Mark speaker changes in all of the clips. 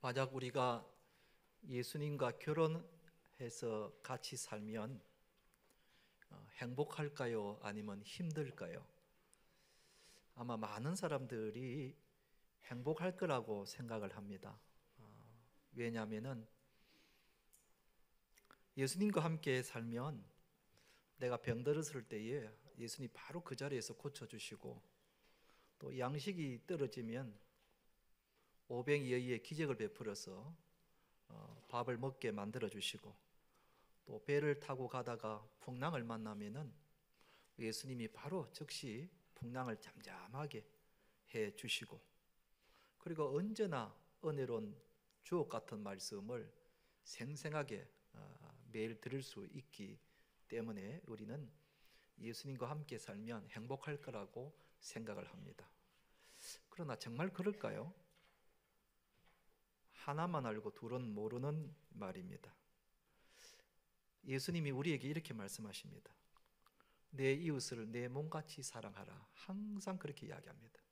Speaker 1: 만약 우리가 예수님과 결혼해서 같이 살면 행복할까요? 아니면 힘들까요? 아마 많은 사람들이 행복할 거라고 생각을 합니다. 왜냐하면 예수님과 함께 살면 내가 병들었을 때에 예수님이 바로 그 자리에서 고쳐주시고, 또 양식이 떨어지면 오병이어의 기적을 베풀어서 밥을 먹게 만들어 주시고, 또 배를 타고 가다가 풍랑을 만나면은 예수님이 바로 즉시 풍랑을 잠잠하게 해 주시고, 그리고 언제나 은혜로운 주옥 같은 말씀을 생생하게 매일 들을 수 있기 때문에 우리는 예수님과 함께 살면 행복할 거라고 생각을 합니다. 그러나 정말 그럴까요? 하나만 알고 둘은 모르는 말입니다. 예수님이 우리에게 이렇게 말씀하십니다. 내 이웃을 내 몸같이 사랑하라. 항상 그렇게 이야기합니다.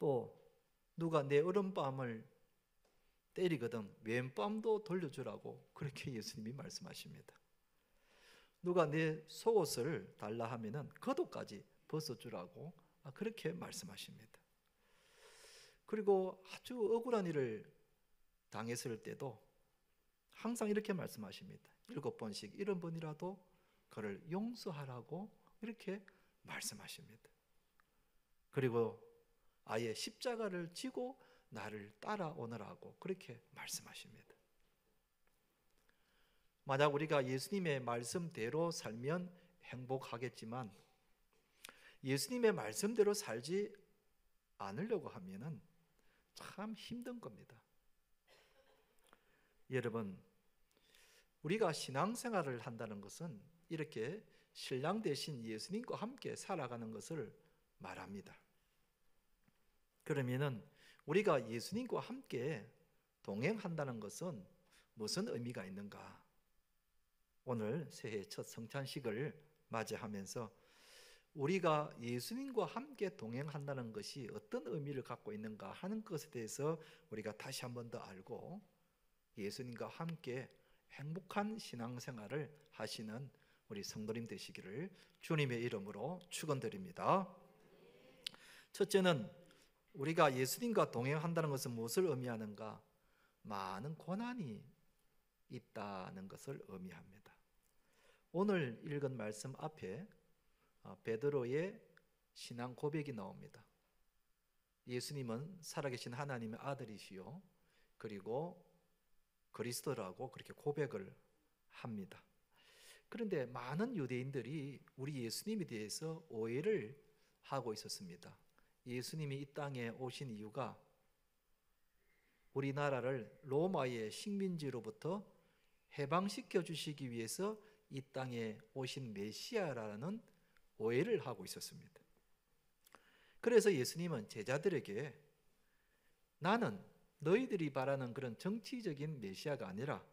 Speaker 1: 또 누가 내 오른뺨을 때리거든 왼뺨도 돌려주라고 그렇게 예수님이 말씀하십니다. 누가 내 속옷을 달라 하면은 겉옷까지 벗어주라고 그렇게 말씀하십니다. 그리고 아주 억울한 일을 당했을 때도 항상 이렇게 말씀하십니다. 7번씩 70번이라도 그를 용서하라고 이렇게 말씀하십니다. 그리고 아예 십자가를 지고 나를 따라오너라고 그렇게 말씀하십니다. 만약 우리가 예수님의 말씀대로 살면 행복하겠지만, 예수님의 말씀대로 살지 않으려고 하면은 참 힘든 겁니다. 여러분, 우리가 신앙생활을 한다는 것은 이렇게 신랑 대신 예수님과 함께 살아가는 것을 말합니다. 그러면은 우리가 예수님과 함께 동행한다는 것은 무슨 의미가 있는가? 오늘 새해 첫 성찬식을 맞이하면서 우리가 예수님과 함께 동행한다는 것이 어떤 의미를 갖고 있는가 하는 것에 대해서 우리가 다시 한 번 더 알고 예수님과 함께 행복한 신앙생활을 하시는 우리 성도님 되시기를 주님의 이름으로 축원드립니다. 첫째는 우리가 예수님과 동행한다는 것은 무엇을 의미하는가? 많은 고난이 있다는 것을 의미합니다. 오늘 읽은 말씀 앞에 베드로의 신앙 고백이 나옵니다. 예수님은 살아계신 하나님의 아들이시요 그리고 그리스도라고 그렇게 고백을 합니다. 그런데 많은 유대인들이 우리 예수님에 대해서 오해를 하고 있었습니다. 예수님이 이 땅에 오신 이유가 우리나라를 로마의 식민지로부터 해방시켜 주시기 위해서 이 땅에 오신 메시아라는 오해를 하고 있었습니다. 그래서 예수님은 제자들에게 나는 너희들이 바라는 그런 정치적인 메시아가 아니라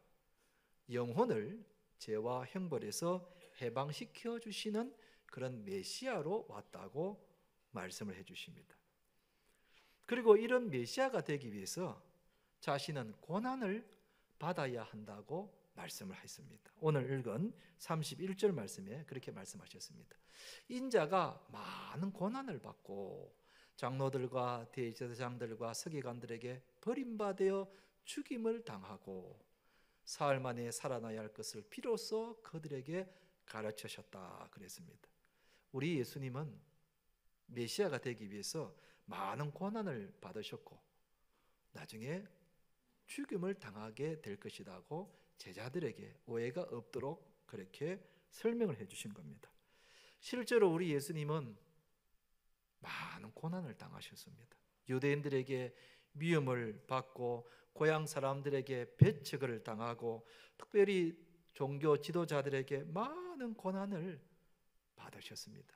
Speaker 1: 영혼을 죄와 형벌에서 해방시켜 주시는 그런 메시아로 왔다고 말씀을 해주십니다. 그리고 이런 메시아가 되기 위해서 자신은 고난을 받아야 한다고 말씀을 했습니다. 오늘 읽은 31절 말씀에 그렇게 말씀하셨습니다. 인자가 많은 고난을 받고 장로들과 대제사장들과 서기관들에게 버림받아 죽임을 당하고 사흘 만에 살아나야 할 것을 비로소 그들에게 가르치셨다 그랬습니다. 우리 예수님은 메시아가 되기 위해서 많은 고난을 받으셨고 나중에 죽임을 당하게 될 것이라고 제자들에게 오해가 없도록 그렇게 설명을 해주신 겁니다. 실제로 우리 예수님은 많은 고난을 당하셨습니다. 유대인들에게 미움을 받고 고향 사람들에게 배척을 당하고 특별히 종교 지도자들에게 많은 고난을 받으셨습니다.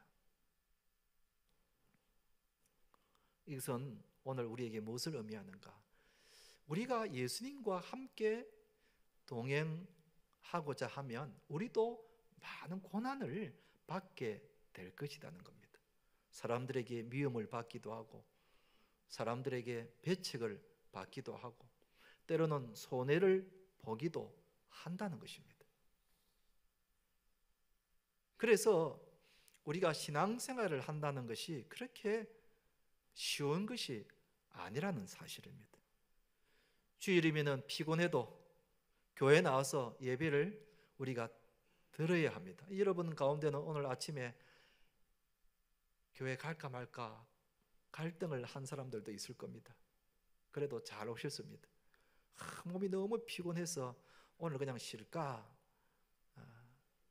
Speaker 1: 이것은 오늘 우리에게 무엇을 의미하는가? 우리가 예수님과 함께 동행하고자 하면 우리도 많은 고난을 받게 될 것이라는 겁니다. 사람들에게 미움을 받기도 하고 사람들에게 배척을 받기도 하고 때로는 손해를 보기도 한다는 것입니다. 그래서 우리가 신앙생활을 한다는 것이 그렇게 쉬운 것이 아니라는 사실입니다. 주일이면 피곤해도 교회 나와서 예배를 우리가 들어야 합니다. 여러분 가운데는 오늘 아침에 교회 갈까 말까 갈등을 한 사람들도 있을 겁니다. 그래도 잘 오셨습니다. 몸이 너무 피곤해서 오늘 그냥 쉴까,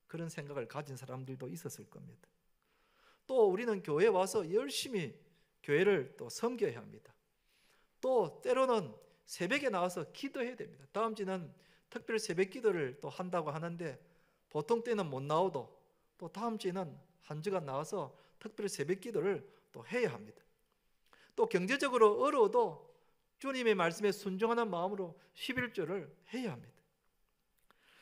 Speaker 1: 그런 생각을 가진 사람들도 있었을 겁니다. 또 우리는 교회에 와서 열심히 교회를 또 섬겨야 합니다. 또 때로는 새벽에 나와서 기도해야 됩니다. 다음 주는 특별 새벽 기도를 또 한다고 하는데 보통 때는 못 나오도 또 다음 주에는 한 주간 나와서 특별 새벽 기도를 또 해야 합니다. 또 경제적으로 어려워도 주님의 말씀에 순종하는 마음으로 11조를 해야 합니다.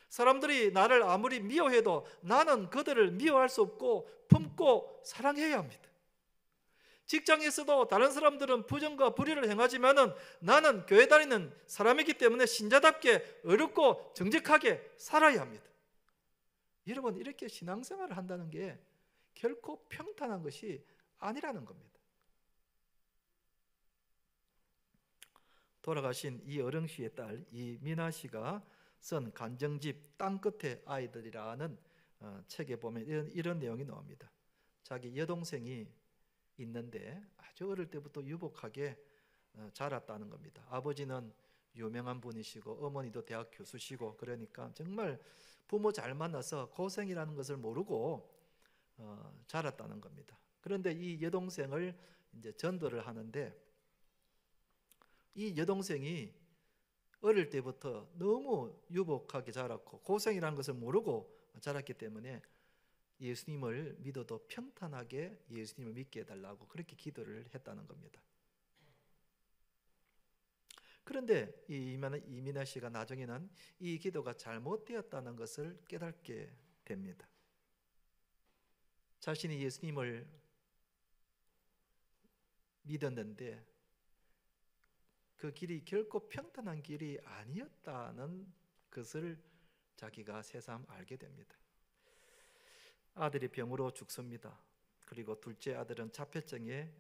Speaker 1: 사람들이 나를 아무리 미워해도 나는 그들을 미워할 수 없고 품고 사랑해야 합니다. 직장에서도 다른 사람들은 부정과 불의를 행하지만은 나는 교회 다니는 사람이기 때문에 신자답게 어렵고 정직하게 살아야 합니다. 여러분, 이렇게 신앙생활을 한다는 게 결코 평탄한 것이 아니라는 겁니다. 돌아가신 이 어령 씨의 딸 이민아 씨가 쓴 간정집 땅끝의 아이들이라는 책에 보면 이런 내용이 나옵니다. 자기 여동생이 있는데 아주 어릴 때부터 유복하게 자랐다는 겁니다. 아버지는 유명한 분이시고 어머니도 대학 교수시고, 그러니까 정말 부모 잘 만나서 고생이라는 것을 모르고 자랐다는 겁니다. 그런데 이 여동생을 이제 전도를 하는데 이 여동생이 어릴 때부터 너무 유복하게 자랐고 고생이라는 것을 모르고 자랐기 때문에 예수님을 믿어도 평탄하게 예수님을 믿게 해달라고 그렇게 기도를 했다는 겁니다. 그런데 이 이민아 씨가 나중에는 이 기도가 잘못되었다는 것을 깨닫게 됩니다. 자신이 예수님을 믿었는데 그 길이 결코 평탄한 길이 아니었다는 것을 자기가 새삼 알게 됩니다. 아들이 병으로 죽습니다. 그리고 둘째 아들은 자폐증에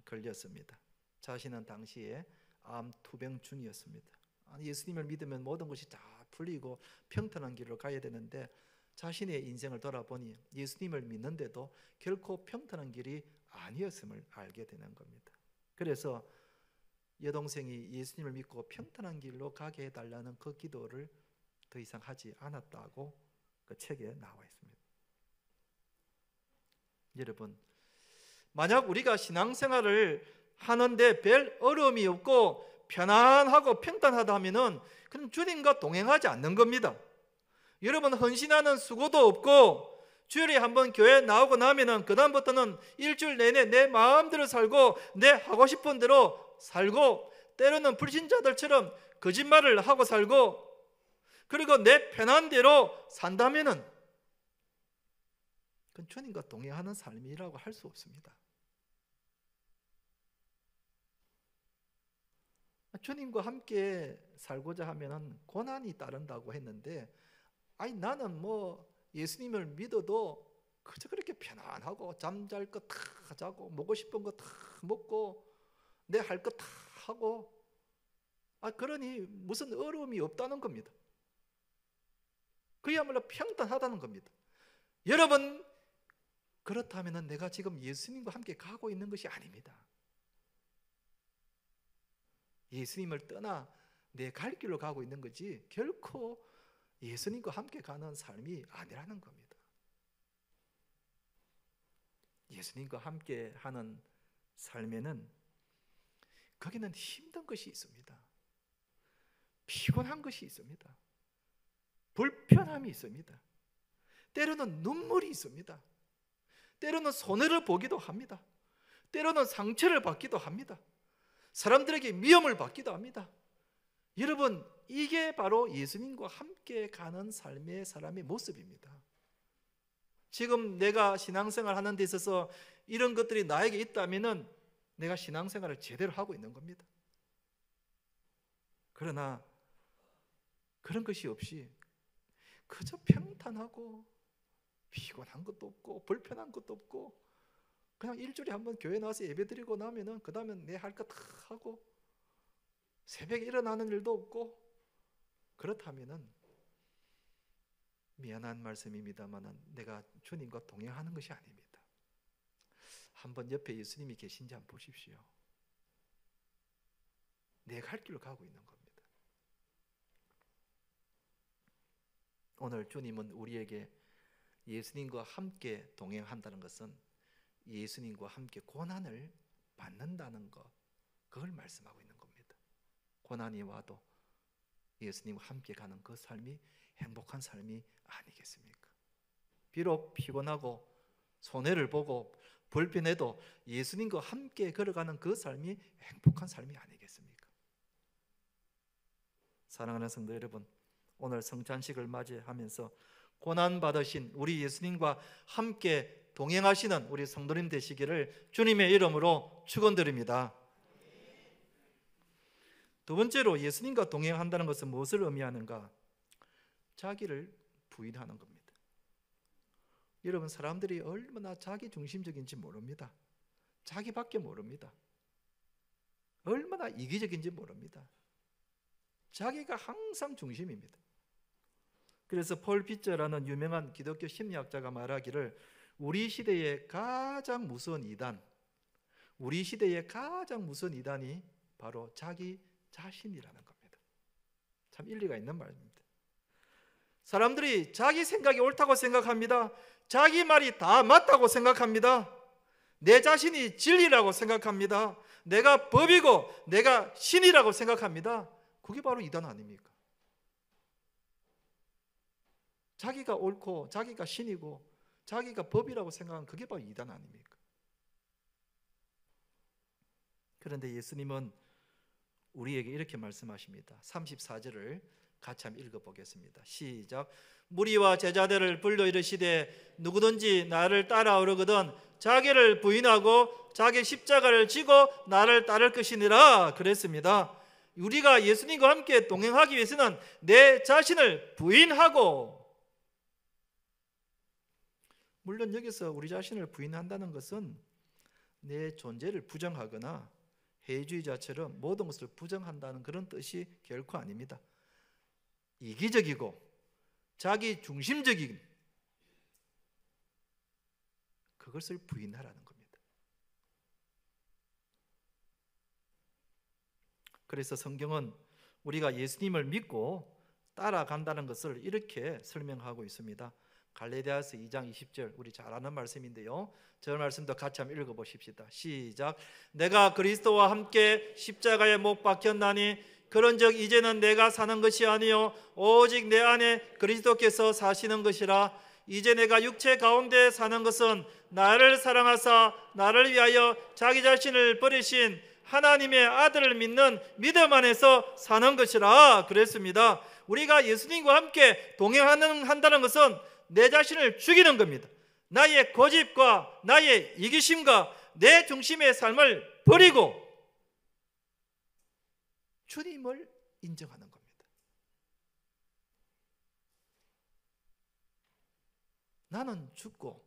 Speaker 1: 걸렸습니다. 자신은 당시에 암 투병 중이었습니다. 예수님을 믿으면 모든 것이 다 풀리고 평탄한 길로 가야 되는데 자신의 인생을 돌아보니 예수님을 믿는데도 결코 평탄한 길이 아니었음을 알게 되는 겁니다. 그래서 여동생이 예수님을 믿고 평탄한 길로 가게 해달라는 그 기도를 더 이상 하지 않았다고 그 책에 나와 있습니다. 여러분, 만약 우리가 신앙생활을 하는데 별 어려움이 없고 편안하고 평탄하다 하면은 그럼 주님과 동행하지 않는 겁니다. 여러분, 헌신하는 수고도 없고 주일에 한번 교회 나오고 나면은 그 다음부터는 일주일 내내 내 마음대로 살고 내 하고 싶은 대로 살고 때로는 불신자들처럼 거짓말을 하고 살고 그리고 내 편한 대로 산다면은 그건 주님과 동행하는 삶이라고 할 수 없습니다. 주님과 함께 살고자 하면은 고난이 따른다고 했는데 아니 나는 뭐 예수님을 믿어도 그저 그렇게 편안하고 잠잘 거 다 자고 먹고 싶은 거 다 먹고 내 할 거 다 하고 그러니 무슨 어려움이 없다는 겁니다. 그야말로 평탄하다는 겁니다. 여러분, 그렇다면 내가 지금 예수님과 함께 가고 있는 것이 아닙니다. 예수님을 떠나 내 갈 길로 가고 있는 거지 결코 예수님과 함께 가는 삶이 아니라는 겁니다. 예수님과 함께 하는 삶에는 거기는 힘든 것이 있습니다. 피곤한 것이 있습니다. 불편함이 있습니다. 때로는 눈물이 있습니다. 때로는 손해를 보기도 합니다. 때로는 상처를 받기도 합니다. 사람들에게 미움을 받기도 합니다. 여러분, 이게 바로 예수님과 함께 가는 삶의 사람의 모습입니다. 지금 내가 신앙생활 하는 데 있어서 이런 것들이 나에게 있다면 내가 신앙생활을 제대로 하고 있는 겁니다. 그러나 그런 것이 없이 그저 평탄하고 피곤한 것도 없고 불편한 것도 없고 그냥 일주일에 한번 교회 나와서 예배드리고 나면은 그 다음에 내 할 거 다 하고 새벽에 일어나는 일도 없고, 그렇다면은 미안한 말씀입니다만은 내가 주님과 동행하는 것이 아닙니다. 한번 옆에 예수님이 계신지 한번 보십시오. 내가 갈 길로 가고 있는 겁니다. 오늘 주님은 우리에게 예수님과 함께 동행한다는 것은 예수님과 함께 고난을 받는다는 것, 그걸 말씀하고 있는 겁니다. 고난이 와도 예수님과 함께 가는 그 삶이 행복한 삶이 아니겠습니까? 비록 피곤하고 손해를 보고 불편해도 예수님과 함께 걸어가는 그 삶이 행복한 삶이 아니겠습니까? 사랑하는 성도 여러분, 오늘 성찬식을 맞이하면서 고난받으신 우리 예수님과 함께 동행하시는 우리 성도님 되시기를 주님의 이름으로 축원드립니다. 두 번째로 예수님과 동행한다는 것은 무엇을 의미하는가? 자기를 부인하는 겁니다. 여러분, 사람들이 얼마나 자기 중심적인지 모릅니다. 자기밖에 모릅니다. 얼마나 이기적인지 모릅니다. 자기가 항상 중심입니다. 그래서 폴 비처라는 유명한 기독교 심리학자가 말하기를 우리 시대의 가장 무서운 이단, 우리 시대의 가장 무서운 이단이 바로 자기 자신이라는 겁니다. 참 일리가 있는 말입니다. 사람들이 자기 생각이 옳다고 생각합니다. 자기 말이 다 맞다고 생각합니다. 내 자신이 진리라고 생각합니다. 내가 법이고 내가 신이라고 생각합니다. 그게 바로 이단 아닙니까? 자기가 옳고 자기가 신이고 자기가 법이라고 생각하는 그게 바로 이단 아닙니까? 그런데 예수님은 우리에게 이렇게 말씀하십니다. 34절을 같이 한번 읽어보겠습니다. 시작. 무리와 제자들을 불러 이르시되 누구든지 나를 따라오려거든 자기를 부인하고 자기 십자가를 지고 나를 따를 것이니라 그랬습니다. 우리가 예수님과 함께 동행하기 위해서는 내 자신을 부인하고, 물론 여기서 우리 자신을 부인한다는 것은 내 존재를 부정하거나 해주의자처럼 모든 것을 부정한다는 그런 뜻이 결코 아닙니다. 이기적이고 자기 중심적인 그것을 부인하라는 겁니다. 그래서 성경은 우리가 예수님을 믿고 따라간다는 것을 이렇게 설명하고 있습니다. 갈라디아서 2장 20절, 우리 잘 아는 말씀인데요, 저 말씀도 같이 한번 읽어보십시다. 시작. 내가 그리스도와 함께 십자가에 못 박혔나니 그런즉 이제는 내가 사는 것이 아니요 오직 내 안에 그리스도께서 사시는 것이라. 이제 내가 육체 가운데 사는 것은 나를 사랑하사 나를 위하여 자기 자신을 버리신 하나님의 아들을 믿는 믿음 안에서 사는 것이라 그랬습니다. 우리가 예수님과 함께 동행한다는 것은 내 자신을 죽이는 겁니다. 나의 고집과 나의 이기심과 내 중심의 삶을 버리고 주님을 인정하는 겁니다. 나는 죽고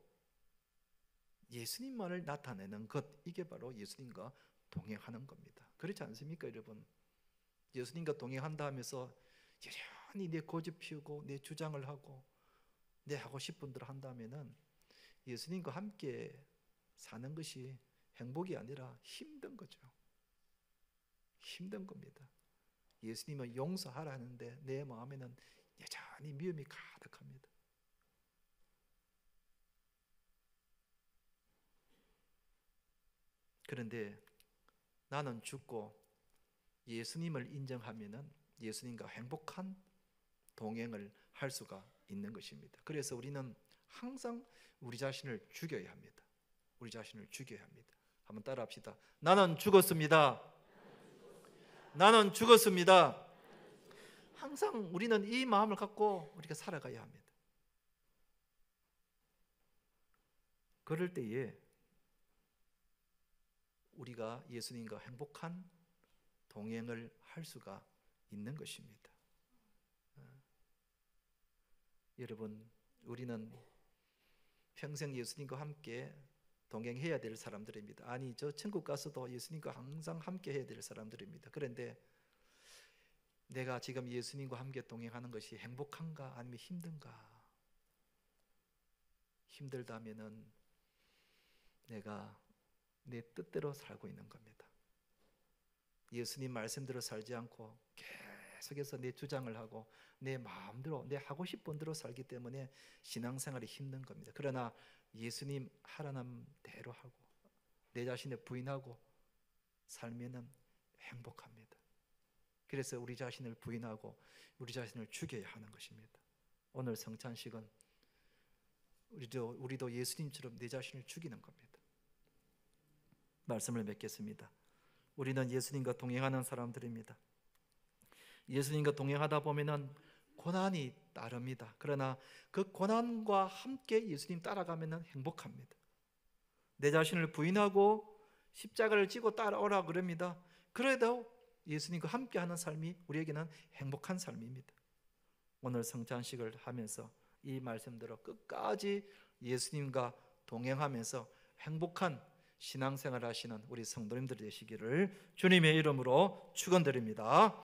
Speaker 1: 예수님만을 나타내는 것, 이게 바로 예수님과 동행하는 겁니다. 그렇지 않습니까, 여러분? 예수님과 동행한다 하면서 여전히 내 고집 피우고 내 주장을 하고 내 하고 싶은 대로 한다면은 예수님과 함께 사는 것이 행복이 아니라 힘든 거죠. 힘든 겁니다. 예수님은 용서하라는데 내 마음에는 여전히 미움이 가득합니다. 그런데 나는 죽고 예수님을 인정하면은 예수님과 행복한 동행을 할 수가 있는 것입니다. 그래서 우리는 항상 우리 자신을 죽여야 합니다. 우리 자신을 죽여야 합니다. 한번 따라합시다. 나는 죽었습니다. 나는 죽었습니다. 항상 우리는 이 마음을 갖고 우리가 살아가야 합니다. 그럴 때에 우리가 예수님과 행복한 동행을 할 수가 있는 것입니다. 여러분, 우리는 평생 예수님과 함께 동행해야 될 사람들입니다. 아니, 저 천국 가서도 예수님과 항상 함께 해야 될 사람들입니다. 그런데 내가 지금 예수님과 함께 동행하는 것이 행복한가 아니면 힘든가? 힘들다면은 내가 내 뜻대로 살고 있는 겁니다. 예수님 말씀대로 살지 않고 계속해서 내 주장을 하고 내 마음대로 내 하고 싶은 대로 살기 때문에 신앙생활이 힘든 겁니다. 그러나 예수님 하라는 대로 하고 내 자신을 부인하고 살면은 행복합니다. 그래서 우리 자신을 부인하고 우리 자신을 죽여야 하는 것입니다. 오늘 성찬식은 우리도 예수님처럼 내 자신을 죽이는 겁니다. 말씀을 맺겠습니다. 우리는 예수님과 동행하는 사람들입니다. 예수님과 동행하다 보면은 고난이 따릅니다. 그러나 그 고난과 함께 예수님 따라가면은 행복합니다. 내 자신을 부인하고 십자가를 지고 따라오라 그럽니다. 그래도 예수님과 함께하는 삶이 우리에게는 행복한 삶입니다. 오늘 성찬식을 하면서 이 말씀대로 끝까지 예수님과 동행하면서 행복한 신앙생활 하시는 우리 성도님들 되시기를 주님의 이름으로 축원드립니다.